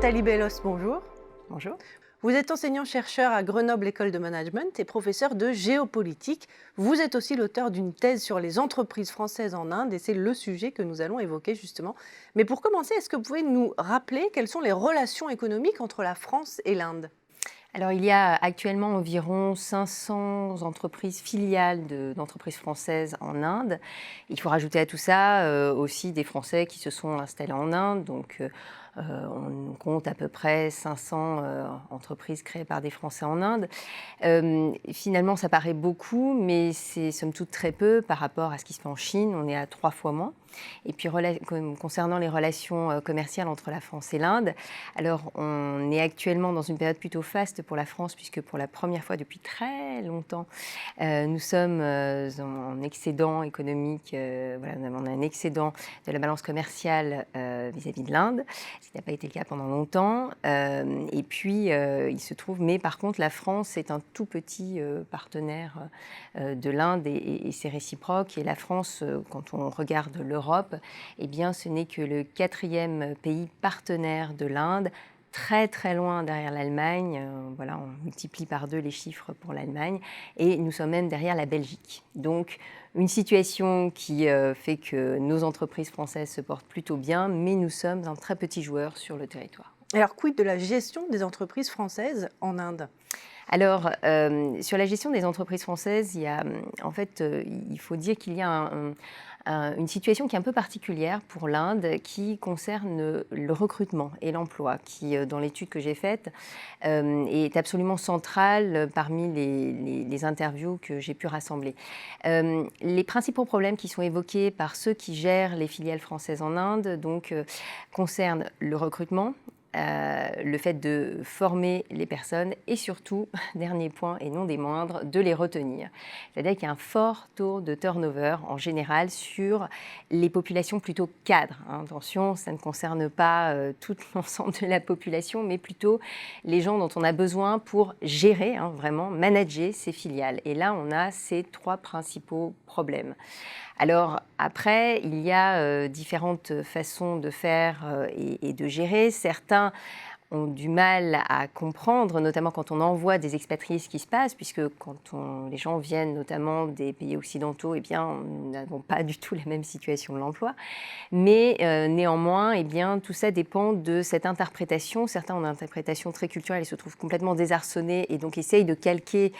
Nathalie Bellos, bonjour. Bonjour. Vous êtes enseignant-chercheur à Grenoble École de Management et professeur de géopolitique. Vous êtes aussi l'auteur d'une thèse sur les entreprises françaises en Inde et c'est le sujet que nous allons évoquer justement. Mais pour commencer, est-ce que vous pouvez nous rappeler quelles sont les relations économiques entre la France et l'Inde ? Alors, il y a actuellement environ 500 entreprises filiales d'entreprises françaises en Inde. Il faut rajouter à tout ça aussi des Français qui se sont installés en Inde. Donc, on compte à peu près 500 entreprises créées par des Français en Inde. Finalement, ça paraît beaucoup, mais c'est somme toute très peu par rapport à ce qui se fait en Chine. On est à 3 fois moins. Et puis, concernant les relations commerciales entre la France et l'Inde, alors on est actuellement dans une période plutôt faste pour la France, puisque pour la première fois depuis très longtemps, nous sommes en excédent économique. On a un excédent de la balance commerciale vis-à-vis de l'Inde, ce qui n'a pas été le cas pendant longtemps. Et puis, il se trouve, mais par contre, la France est un tout petit partenaire de l'Inde et c'est réciproque. Et la France, quand on regarde l'Europe, eh bien, ce n'est que le 4e pays partenaire de l'Inde, très très loin derrière l'Allemagne. On multiplie par 2 les chiffres pour l'Allemagne et nous sommes même derrière la Belgique. Donc une situation qui fait que nos entreprises françaises se portent plutôt bien, mais nous sommes un très petit joueur sur le territoire. Alors, quid de la gestion des entreprises françaises en Inde ? Alors, sur la gestion des entreprises françaises, il faut dire qu'il y a une situation qui est un peu particulière pour l'Inde qui concerne le recrutement et l'emploi, qui, dans l'étude que j'ai faite, est absolument centrale parmi les interviews que j'ai pu rassembler. Les principaux problèmes qui sont évoqués par ceux qui gèrent les filiales françaises en Inde concernent le recrutement, le fait de former les personnes et surtout, dernier point et non des moindres, de les retenir. C'est-à-dire qu'il y a un fort taux de turnover en général sur les populations plutôt cadres. Attention, ça ne concerne pas tout l'ensemble de la population, mais plutôt les gens dont on a besoin pour gérer, vraiment manager ces filiales. Et là, on a ces 3 principaux problèmes. Alors après, il y a différentes façons de faire et de gérer. Certains ont du mal à comprendre, notamment quand on envoie des expatriés, ce qui se passe, puisque quand les gens viennent notamment des pays occidentaux, eh bien, nous n'avons pas du tout la même situation de l'emploi. Mais néanmoins, eh bien, tout ça dépend de cette interprétation. Certains ont une interprétation très culturelle et se trouvent complètement désarçonnés et donc essayent de calquer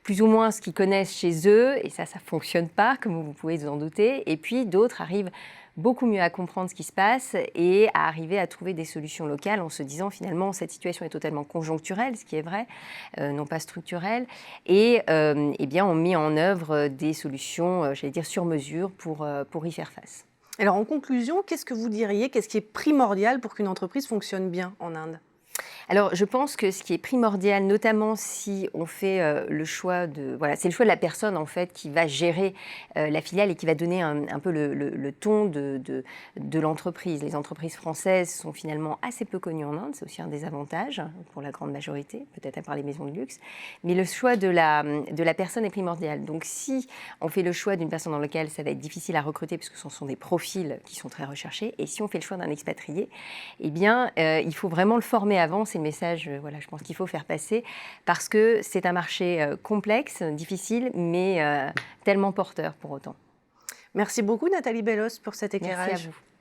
plus ou moins ce qu'ils connaissent chez eux, et ça ne fonctionne pas, comme vous pouvez vous en douter. Et puis d'autres arrivent beaucoup mieux à comprendre ce qui se passe et à arriver à trouver des solutions locales en se disant finalement cette situation est totalement conjoncturelle, ce qui est vrai, non pas structurelle, et eh bien, on met en œuvre des solutions, sur mesure pour y faire face. Alors en conclusion, qu'est-ce que vous diriez, qu'est-ce qui est primordial pour qu'une entreprise fonctionne bien en Inde ? Alors, je pense que ce qui est primordial, notamment si on fait le choix c'est le choix de la personne en fait qui va gérer la filiale et qui va donner un peu le ton de l'entreprise. Les entreprises françaises sont finalement assez peu connues en Inde, c'est aussi un des avantages pour la grande majorité, peut-être à part les maisons de luxe. Mais le choix de la personne est primordial. Donc, si on fait le choix d'une personne dans laquelle ça va être difficile à recruter, puisque ce sont des profils qui sont très recherchés, et si on fait le choix d'un expatrié, eh bien, il faut vraiment le former avant. C'est le message, je pense qu'il faut faire passer parce que c'est un marché complexe, difficile, mais tellement porteur pour autant. Merci beaucoup Nathalie Bellos pour cet éclairage. Merci à vous.